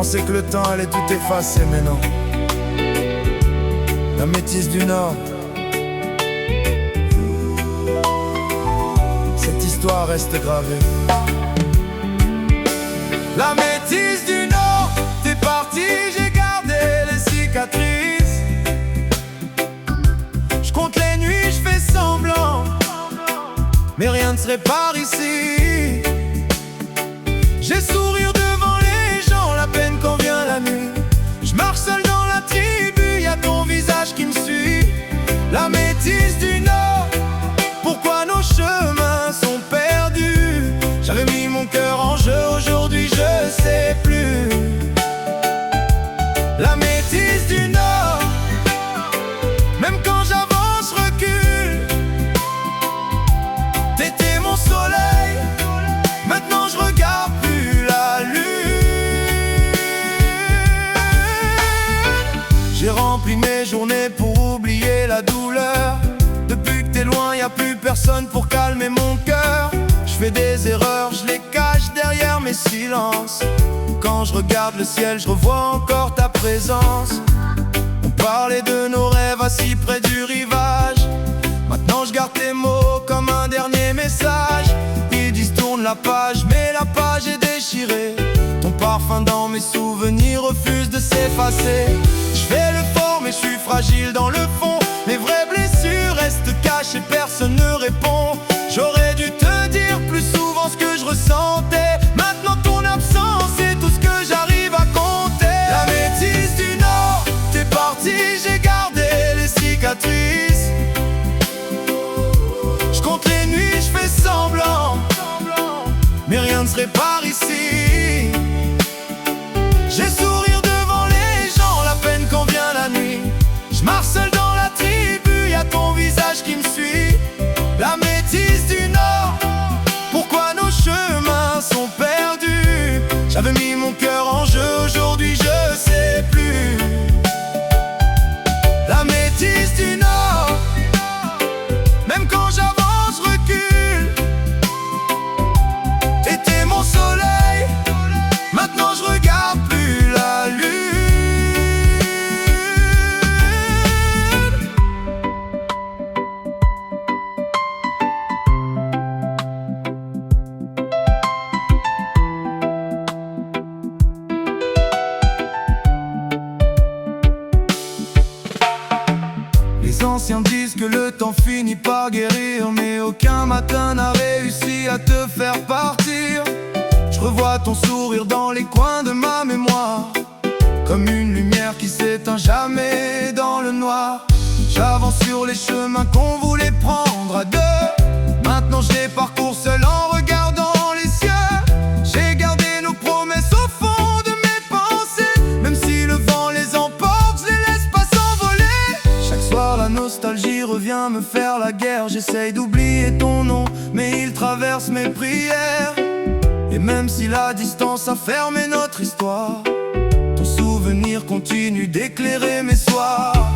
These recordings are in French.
pensais que le temps allait tout effacer, mais non. La métisse du Nord, cette histoire reste gravée. La métisse du Nord, t'es parti, j'ai gardé les cicatrices. Je compte les nuits, je fais semblant, mais rien ne se répare ici. J'ai sourire devant les gens, la peine quand vient la nuit. Je marche seul dans la tribu, y'a ton visage qui me suit. La métisse du Nord, pourquoi nos chemins sont perdus? J'avais mis mon cœur en jeu, aujourd'hui je sais plus. La métisse du Nord, même quand j'avance, recule. T'étais mon soleil, maintenant je regarde plus la lune. J'ai rempli mes journées pour oublier la douleur. Depuis que t'es loin, y'a plus personne pour calmer mon cœur. Je fais des erreurs, je les cache derrière mes silences. Quand je regarde le ciel, je revois encore ta présence. On parlait de nos rêves assis près du rivage. Maintenant je garde tes mots comme un dernier message. Ils disent tourne la page, mais la page est déchirée. Ton parfum dans mes souvenirs refuse de s'effacer. Je fais le fort mais je suis fragile dans le fond. Les vraies blessures restent cachées, personne ne répond. J'aurais dû te dire plus souvent ce que je ressentais. Maintenant ton absence est tout ce que j'arrive à compter. La métisse du Nord, t'es parti, j'ai gardé les cicatrices. Je compte les nuits, je fais semblant, mais rien ne se répare ici. J'ai sourire devant les gens, la peine quand vient la nuit. Je marche seul dans la tribu, y'a ton visage qui me suit. La métisse du Nord, pourquoi nos chemins sont perdus? J'avais mis mon cœur en jeu, aujourd'hui je sais plus. La métisse du Nord, même quand j'avance, recule. T'étais mon soleil, maintenant je regarde plus la lune. Les anciens disent que le temps finit par guérir, mais aucun matin n'a réussi à te faire partir. Je revois ton sourire dans les coins de ma mémoire, comme une lumière qui s'éteint jamais dans le noir. J'avance sur les chemins qu'on voulait prendre à deux. Maintenant je les parcours seul en regardant les cieux. J'ai gardé nos promesses au fond de mes pensées. Même si le vent les emporte, je les laisse pas s'envoler. Chaque soir la nostalgie revient me faire la guerre. J'essaye d'oublier ton nom, mais il traverse mes prières. Et même si la distance a fermé notre histoire, ton souvenir continue d'éclairer mes soirs.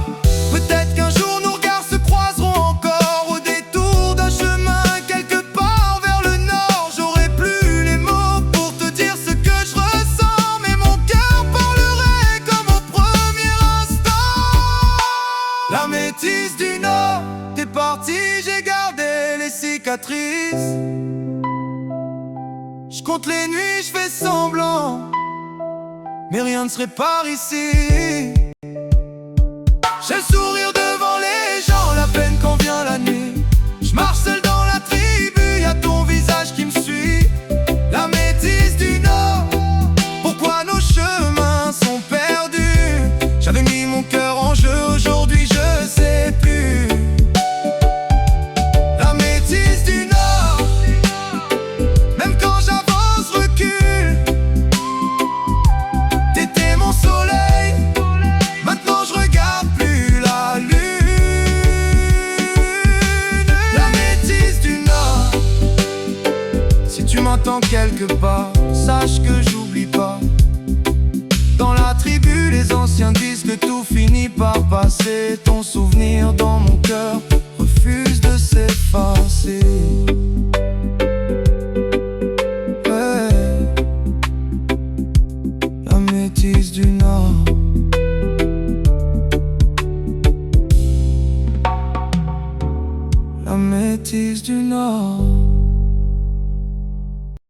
Peut-être qu'un jour nos regards se croiseront encore au détour d'un chemin quelque part vers le nord. J'aurai plus les mots pour te dire ce que je ressens, mais mon cœur parlerait comme au premier instant. La métisse du Nord, t'es parti, j'ai gardé les cicatrices. Je compte les nuits, je fais semblant, mais rien ne se répare ici. J'ai le sourire devant les gens, la peine quand vient la nuit. Je marche seul dans la tribu, y'a ton visage qui me suit. La métisse du Nord, pourquoi nos chemins sont perdus? J'avais mis mon cœur en jeu, aujourd'hui je sais plus. La métisse du Nord, même quand j'avance, recule. T'étais mon soleil, maintenant je regarde plus la lune. La métisse du Nord, si tu m'entends quelque part, sache que j'oublie pas. Dans la tribu, les anciens disent que tout finit par passer. Ton souvenir dans mon cœur refuse de s'effacer. La métisse Nord. La métisse du Nord.